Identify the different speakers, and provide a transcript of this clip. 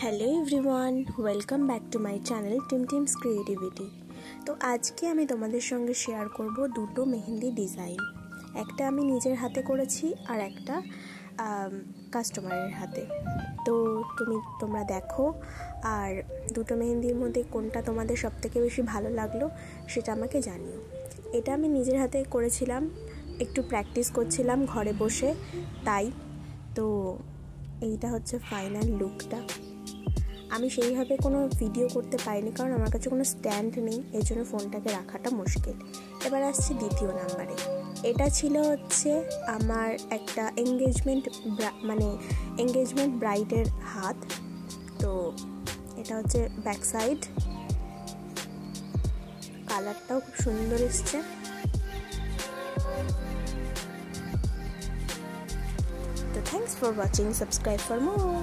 Speaker 1: Hello everyone, welcome back to my channel teams creativity. তো আজকে আমি তোমাদের সঙ্গে শেয়ার করব দুটো মেহেন্দি ডিজাইন। একটা আমি নিজের হাতে করেছি আর একটা কাস্টমারের হাতে। তো তোমরা দেখো, আর দুটো মেহেন্দির মধ্যে কোনটা তোমাদের সবথেকে বেশি ভালো লাগলো সেটা আমাকে জানিও। এটা আমি নিজের হাতে করেছিলাম, একটু প্র্যাকটিস করছিলাম ঘরে বসে, তাই তো এইটা হচ্ছে ফাইনাল লুকটা। আমি সেইভাবে কোনো ভিডিও করতে পারিনি, কারণ আমার কাছে কোনো স্ট্যান্ড নেই, এই জন্য ফোনটাকে রাখাটা মুশকিল। এবার আসছি দ্বিতীয় নাম্বারে। এটা ছিল হচ্ছে আমার একটা এঙ্গেজমেন্ট ব্রাইডের হাত। তো এটা হচ্ছে ব্যাক সাইড, কালারটাও খুব সুন্দর এসছে। তো thanks for watching, subscribe for more.